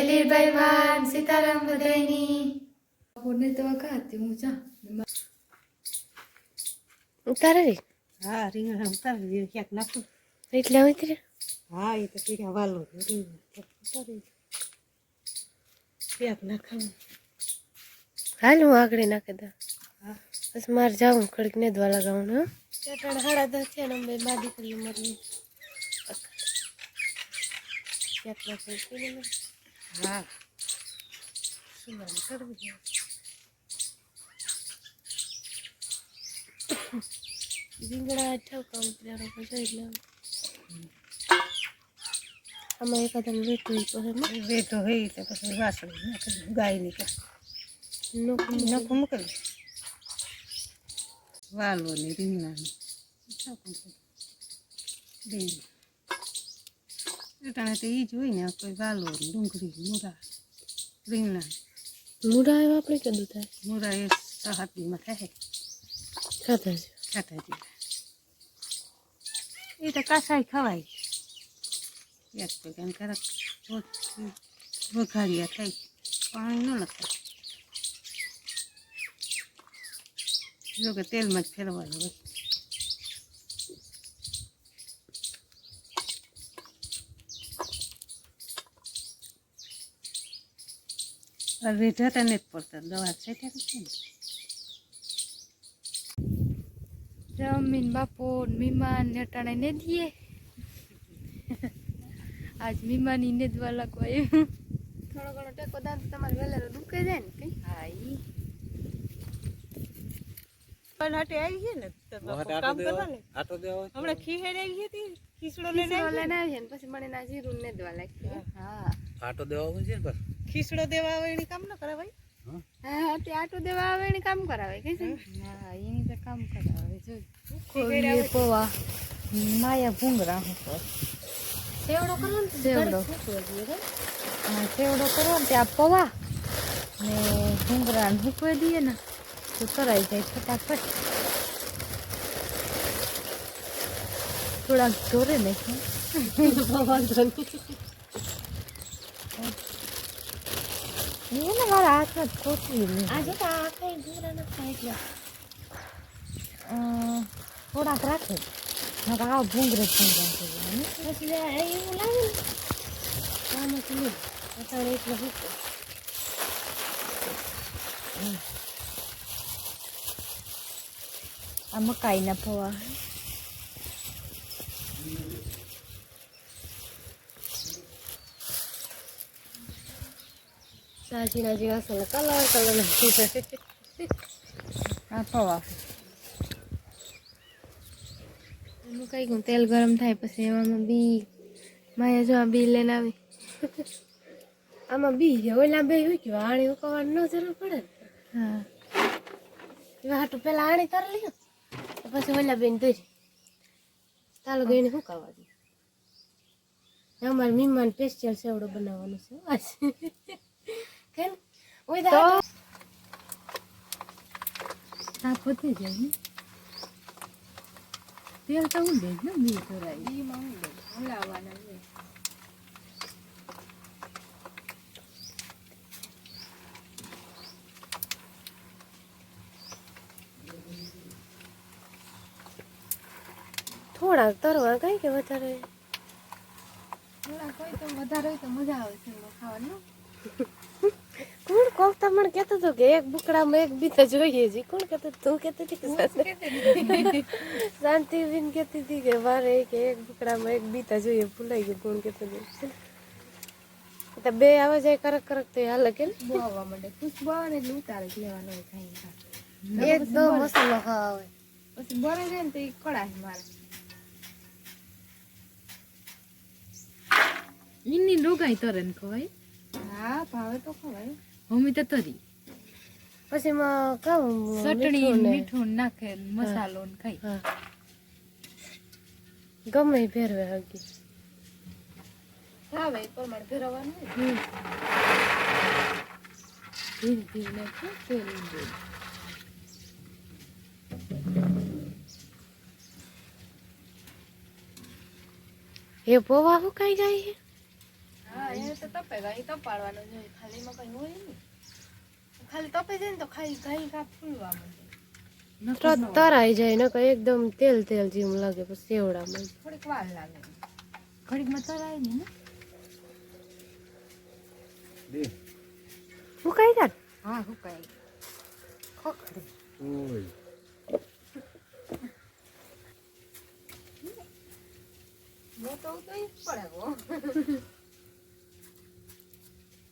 લીલભાઈ van Sitaram બધાયની કોને તો ખાતી હું જા ઉતારે રે હા રીંગણા ઉતારી ક્યાંક નાખું એટલે ઉતરે હા એ તો પીડા વાલો રીંગણા ઉતારી ક્યાંક નાખાવું હાલ હું આગળ નાખી દઉં હા બસ મારે જાઉં ખડક ને દવા લગાવું હા ચટણ હાડા 10 થયા ને બે બા દીકરી મરી ક્યાંક નાખી હા સુનામી કરવી રીંગણા ઠવકા ઉતર્યા પછી એટલે આમાં એકાદમ વેઠું પછી બેઠો હોય એટલે પછી વાસળી નાખી ગાય ની નખું મૂકેલું વાલો ને રીંગણાની એટાણે તો એ જ હોય ને કોઈ વાલો ડુંગળી મૂળા રીંગણા મૂળા એવા આપણે કીધું થાય મૂળા એ હાથીમાં થાય ખાતા છે ખાતા જેવા એ તો કાસાઈ ખવાય એક તો કેમ ક્યારેક વઘારિયા થાય પાણી ન લખાય જો કે તેલમાં જ ફેરવાનું હોય રેઢા તને જ પડતા દવા છે ત્યારે છે ને જમીન બાપો મીમાન નટાણે ને દીએ આજ મીમાની ને દવા લગવાય થોડો ઘણો ટેકો દાન તમારે વેલેરો દુખે જાય ને કઈ હા ઈ પણ હાટે આવી છે ને તો કામ કરવા ને આટો દેવા હમણાં ખીહેડ આવી હતી ખીસડો લઈને આવી છે ને પછી મને ના જીરું ને દવા લાગી હા આટો દેવા છે ને પર ખીસડો દેવા આવે એની કામ ન કરાવાય હા તે આટો દેવા આવે એને કામ કરાવે કઈ છે હા એની તો કામ કરાવે જો ખોલીએ પોવા માયા ભૂંગરા સેવડો કરો ને સેવડો હા સેવડો કરો ને ત્યાં પૌવા ને ભૂંગરા ને મૂકવી દઈએ ને તો કરાઈ જાય ફટાફટ થોડાક જોરે નાખીએ એને મારા હાથમાં કોચવી આજે તો આ કઈ ભૂરા ન થાય એટલે થોડાક રાખે આ ભૂંગરે ભૂંગરા પછી એવું લાગે ને આમાં તો નહીં અત્યારે એટલે મૂકો આ મકાઈના પૌવા સાજીના જેવા છે કલર આ પૌવા મકાઈ નું તેલ ગરમ થાય પછી એમાં બી માયા જો આ બી લઈને આવી આમાં બી ઓલા બે હોય કે આણી ઉકવવાની ન જરૂર પડે ને હા એવા હાટું પેલા આણી તર લીધો પછી ઓલા બેન દઈ ચાલો ગઈને સુકાવા દે અમારે મીમાન સ્પેશિયલ સેવડો બનાવવાનો છે કેમ ઓય તો આ પોતે જાય તેલ તો હું દે ને બી કરાય બીમાં હું દે હલાવવાના છે થોડાક તરવા કઈ કે વધારે થોડા કોઈ તો વધારે હોય તો મજા આવે છે ખાવાનું કોણ કોફતા મને કહેતો હતો કે એક બુકડામાં એક બીતા જોઈએ છે કોણ કહેતો તું કહેતી હતી કે શાંતિબેન કહેતી હતી કે મારે કે એક બુકડામાં એક બીતા જોઈએ ભૂલાઈ ગયું કોણ કહેતો હતું તો બે આવે જાય કરક કરક તો હાલે કે બહુ આવવા માંડે ખુશ્બુ આવે ને એટલે ઉતારે જ લેવાનો હોય ખાઈ એકદમ મસાલો ખાવા આવે પછી બરે જાય ને તો એ કડાય મારે એની ડોગાઈ તરે ને ખવાય હા ભાવે તો ખવાય મમ્મી તો તરી પછી એમાં કામ ચટણી મીઠું નાખે મસાલો ને ખાઈ હા ગમે એ ફેરવે હકી ભાવે એ પ્રમાણે ફેરવવાનું ધીરે ધીરે નાખો તેલ દે એ પોવા હું કઈ જાય છે હા અહીંયા તો તપે ગઈ તપાડવાનો જોઈએ ખાલી એમાં કઈ હોય નહીં ખાલી તપે જાય ને તો ખાઈ ઘાઈ કાપ ફૂલવા માંડે તરાઈ જાય ને કઈ એકદમ તેલ તેલ જેવું લાગે પછી સેવડામાં થોડીક વાર લાગે ઘડીકમાં તરાય ને ફૂકાઈ જાય હા હુકાય ખોખડે મોટો તો ઈ જ પડે હો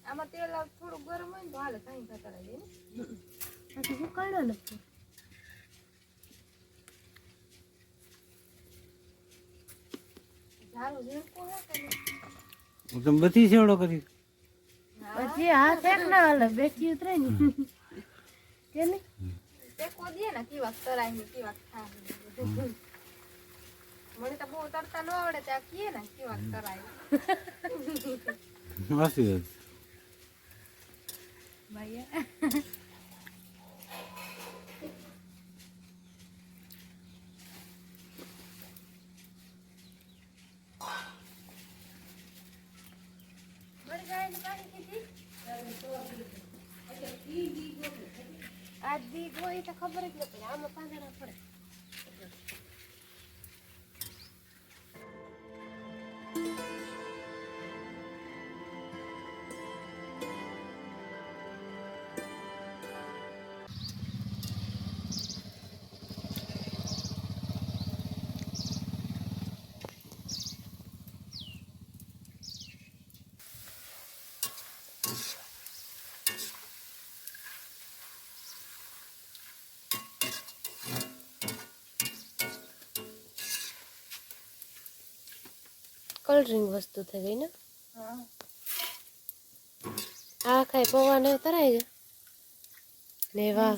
આમાં તેલ થોડું ગરમ હોય ને તો હાલે કાંઈ થતા રહે ને પછી ફૂકાડો ને સારું જેવું કોણ કે તમે બધી સેવડો કરી પછી હાથ એક ના હાલે બેઠી ઉતરે ને કે નહીં ટેકો દે ને કેવા તરાય ને કેવા થાય મને તો બહુ તરતા ન આવડે ત્યાં કીએ ને કેવા તરાય હાસી વાત ભાઈ આ દી ગોઈ તો ખબર જ નથી આમાં પાંદડા પડે કલરિંગ વસ્તુ થઈ ગઈ ને આ ખાઈ પૌવા ને તરાઈ ગયા ને વાહ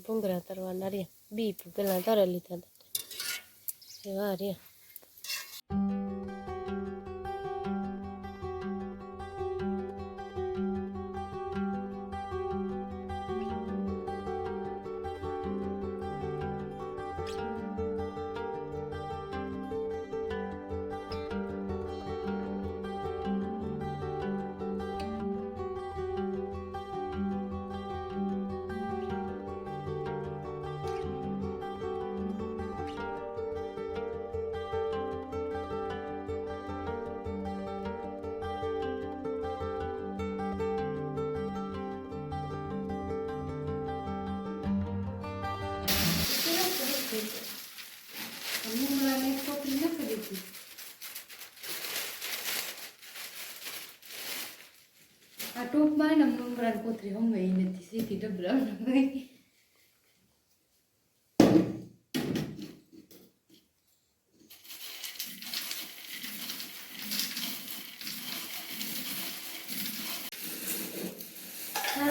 ભૂંગરા તરવાના રહ્યા બી પેલા તરે લીધા હતા એ વાહ રહ્યા આ ટોપમાં ને મમરાની કોથરી હમે નથી સીધી ડબરા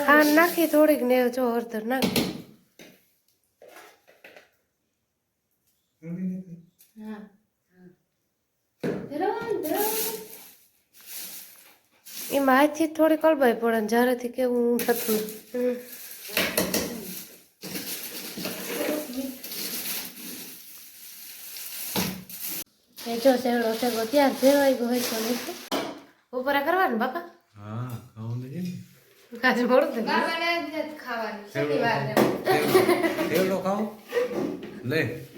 ખાંડ નાખી થોડીક ને જો હળદર નાખી એમાં હાથથી થોડી કલબાઈ પડે ને જ્યારેથી કેવું થતું જો સેવડો સેવડો ત્યાં ફેરવાઈ ગયો હોય તો બપોરા કરવાનું બાપા હા ખાવાનું છે ને આજે મોડું ખાવાની શનિવાર સેવડો ખાઓ લે